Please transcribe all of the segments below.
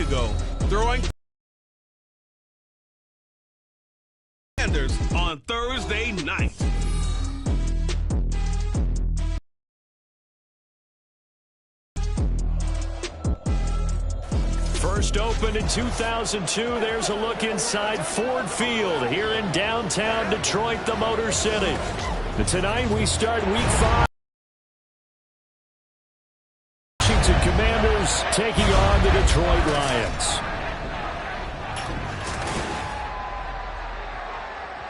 go. Throwing on Thursday night. First opened in 2002. There's a look inside Ford Field here in downtown Detroit, the Motor City. But tonight we start Week 5. Washington Commanders taking on the Detroit Lions.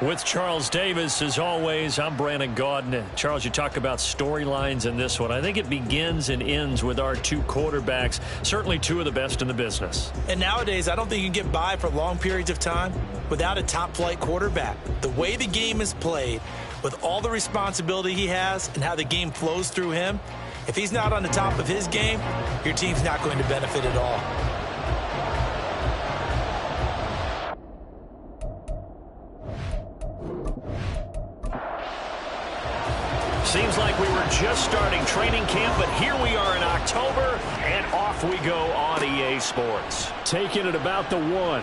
With Charles Davis, as always, I'm Brandon Gaudin. Charles, you talk about storylines in this one. I think it begins and ends with our two quarterbacks, certainly two of the best in the business. And nowadays, I don't think you can get by for long periods of time without a top-flight quarterback. The way the game is played, with all the responsibility he has and how the game flows through him, if he's not on the top of his game, your team's not going to benefit at all. Seems like we were just starting training camp, but here we are in October, and off we go on EA Sports. Taking it about the 1.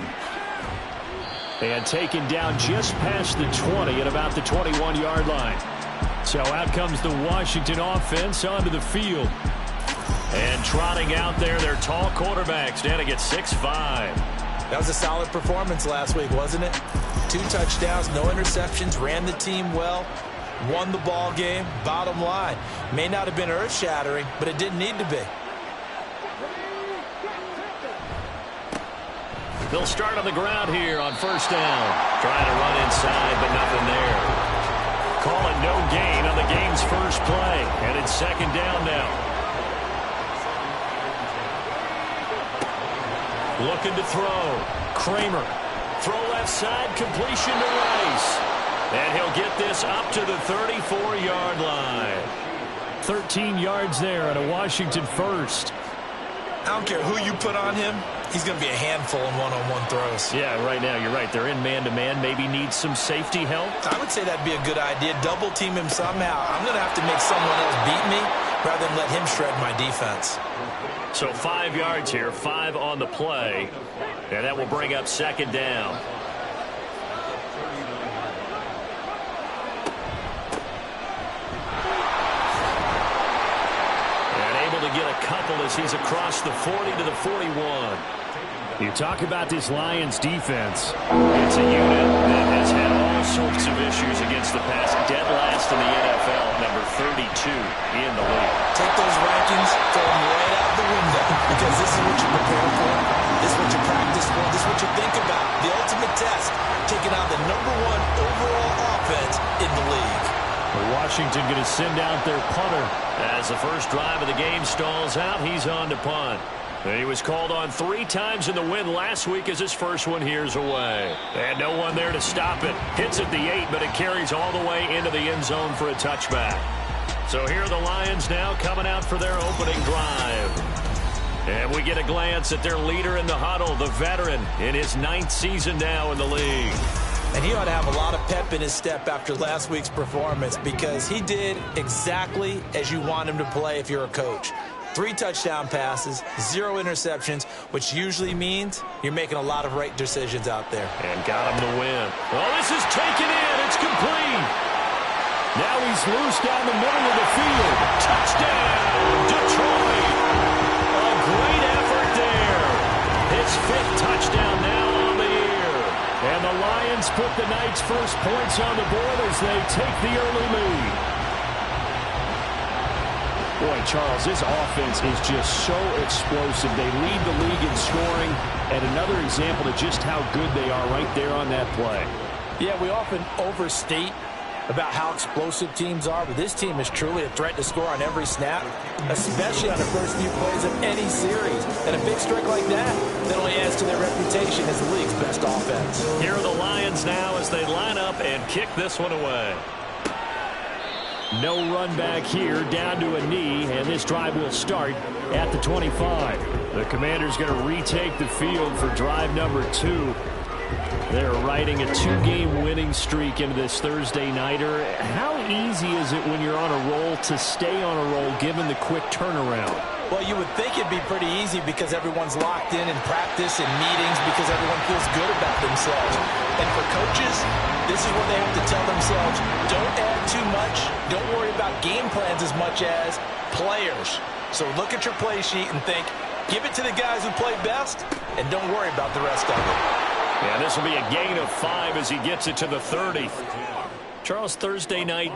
And taken down just past the 20 at about the 21-yard line. So out comes the Washington offense onto the field. And trotting out there, their tall quarterbacks down to get 6'5". That was a solid performance last week, wasn't it? 2 touchdowns, no interceptions, ran the team well. Won the ball game. Bottom line, may not have been earth-shattering, but it didn't need to be. They'll start on the ground here on first down. Trying to run inside, but nothing there. Calling no gain on the game's first play. And it's second down now. Looking to throw. Kramer. Throw left side, completion to Rice. And he'll get this up to the 34-yard line. 13 yards there on a Washington first. I don't care who you put on him. He's going to be a handful in one-on-one throws. Yeah, right now, you're right. They're in man-to-man. Maybe needs some safety help. I would say that'd be a good idea. Double team him somehow. I'm going to have to make someone else beat me rather than let him shred my defense. So 5 yards here, 5 on the play. And that will bring up second down. To get a couple as he's across the 40 to the 41. You talk about this Lions defense. It's a unit that has had all sorts of issues against the pass. Dead last in the NFL, number 32 in the league. Take those rankings, throw them right out the window, because this is what you prepare for. This is what you practice for. This is what you think about. The ultimate test, taking on the #1 overall offense in the league. Washington going to send out their punter. As the first drive of the game stalls out, he's on to punt. He was called on 3 times in the win last week as his first one here's away. And no one there to stop it. Hits at the 8, but it carries all the way into the end zone for a touchback. So here are the Lions now coming out for their opening drive. And we get a glance at their leader in the huddle, the veteran, in his 9th season now in the league. And he ought to have a lot of pep in his step after last week's performance, because he did exactly as you want him to play if you're a coach. 3 touchdown passes, 0 interceptions, which usually means you're making a lot of right decisions out there. And got him to win. Oh, this is taken in. It's complete. Now he's loose down the middle of the field. Touchdown, Detroit. A great effort there. His 5th touchdown now on the year. And the Lions put the Knights' first points on the board as they take the early lead. Boy, Charles, this offense is just so explosive. They lead the league in scoring, and another example of just how good they are right there on that play. Yeah, we often overstate about how explosive teams are, but this team is truly a threat to score on every snap, especially on the first few plays of any series. And a big strike like that only adds to their reputation as the league's best offense. Here are the Lions now as they line up and kick this one away. No run back here, down to a knee, and this drive will start at the 25. The Commanders going to retake the field for drive number 2. They're riding a 2-game winning streak into this Thursday nighter. How easy is it when you're on a roll to stay on a roll given the quick turnaround? Well, you would think it'd be pretty easy because everyone's locked in practice and meetings because everyone feels good about themselves. And for coaches, this is where they have to tell themselves, don't add too much, don't worry about game plans as much as players. So look at your play sheet and think, give it to the guys who play best, and don't worry about the rest of it. Yeah, this will be a gain of 5 as he gets it to the 30. Charles, Thursday night,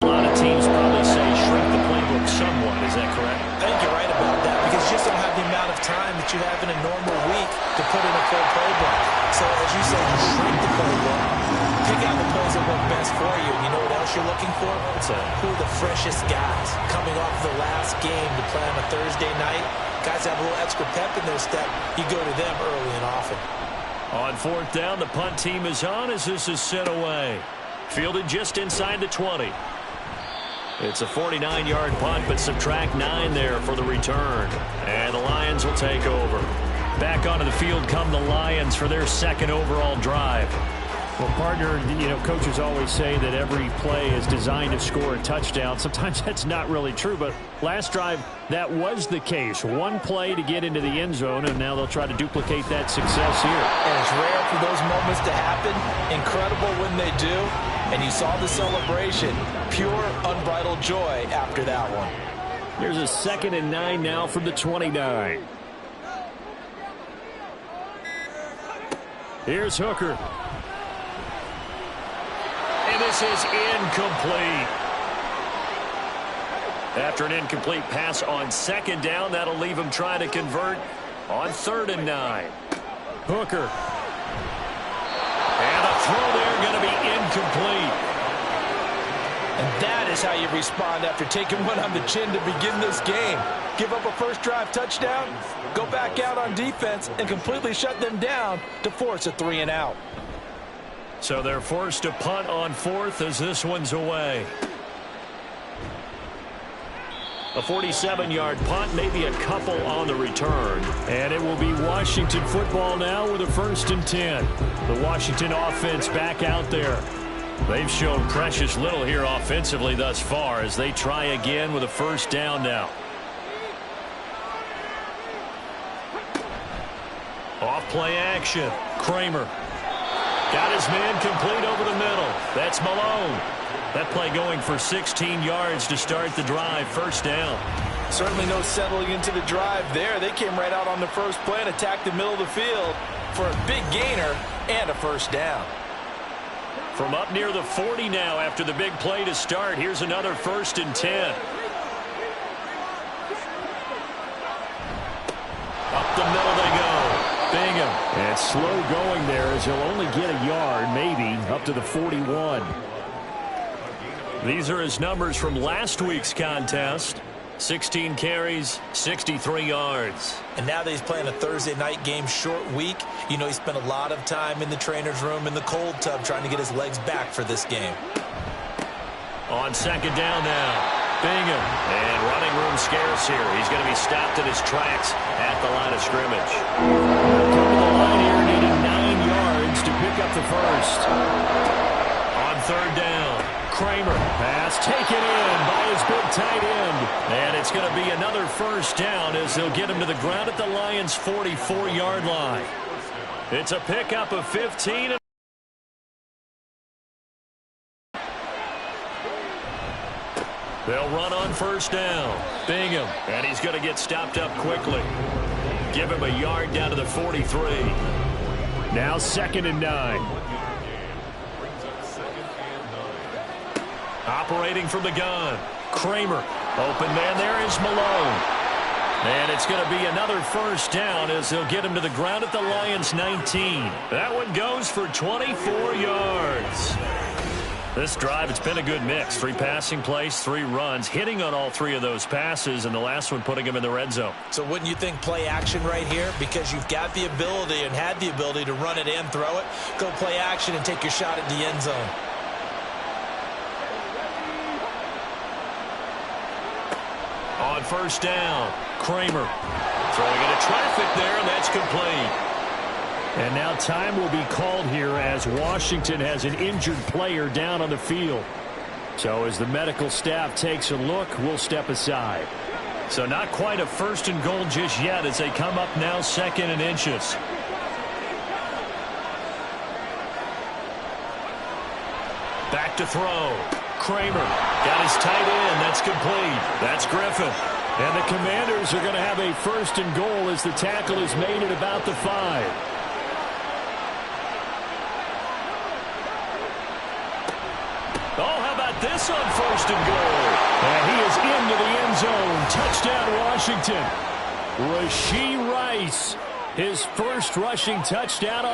a lot of teams probably say shrink the playbook somewhat. Is that correct? I think you're right about that because you just don't have the amount of time that you have in a normal week to put in a full playbook. So as you say, you shrink the playbook, pick out the plays that work best for you. And you know what else you're looking for? Who are the freshest guys coming off the last game to play on a Thursday night? Guys have a little extra pep in their step. You go to them early and often. On 4th down, the punt team is on as this is sent away. Fielded just inside the 20. It's a 49-yard punt, but subtract 9 there for the return. And the Lions will take over. Back onto the field come the Lions for their second overall drive. Well, partner, you know, coaches always say that every play is designed to score a touchdown. Sometimes that's not really true, but last drive, that was the case. One play to get into the end zone, and now they'll try to duplicate that success here. And it's rare for those moments to happen. Incredible when they do. And you saw the celebration. Pure, unbridled joy after that one. Here's a 2nd and 9 now from the 29. Here's Hooker. And this is incomplete. After an incomplete pass on 2nd down, that'll leave him trying to convert on 3rd and 9. Hooker. And a throw there going to be incomplete. And that is how you respond after taking one on the chin to begin this game. Give up a first drive touchdown, go back out on defense, and completely shut them down to force a 3 and out. So they're forced to punt on 4th as this one's away. A 47-yard punt, maybe a couple on the return. And it will be Washington football now with a 1st and 10. The Washington offense back out there. They've shown precious little here offensively thus far as they try again with a 1st down now. Off play action. Kramer. Got his man complete over the middle. That's Malone. That play going for 16 yards to start the drive. 1st down. Certainly no settling into the drive there. They came right out on the first play and attacked the middle of the field for a big gainer and a 1st down. From up near the 40 now after the big play to start. Here's another 1st and 10. Up the middle they go. Bingham. And slow going there as he'll only get a yard, maybe, up to the 41. These are his numbers from last week's contest. 16 carries, 63 yards. And now that he's playing a Thursday night game, short week, you know he spent a lot of time in the trainer's room in the cold tub trying to get his legs back for this game. On 2nd down now. Bingham. And running room scarce here. He's going to be stopped in his tracks at the line of scrimmage. Come to the line here, needing 9 yards to pick up the 1st. On 3rd down. Kramer. Pass taken in by his big tight end. And it's going to be another 1st down as they'll get him to the ground at the Lions' 44-yard line. It's a pickup of 15. They'll run on 1st down. Bingham. And he's going to get stopped up quickly. Give him a yard down to the 43. Now 2nd and 9. Operating from the gun. Kramer. Open man there is Malone. And it's going to be another 1st down as they'll get him to the ground at the Lions' 19. That one goes for 24 yards. This drive, it's been a good mix. 3 passing plays, 3 runs, hitting on all 3 of those passes, and the last one putting him in the red zone. So wouldn't you think play action right here? Because you've got the ability and had the ability to run it and throw it. Go play action and take your shot at the end zone. On 1st down, Kramer throwing into traffic there, and that's complete. And now time will be called here as Washington has an injured player down on the field. So as the medical staff takes a look, we'll step aside. So not quite a 1st and goal just yet as they come up now 2nd and inches. Back to throw. Kramer got his tight end. That's complete. That's Griffin. And the Commanders are going to have a 1st and goal as the tackle is made at about the 5. Oh, how about this on 1st and goal? And he is into the end zone. Touchdown, Washington. Rashee Rice, his first rushing touchdown.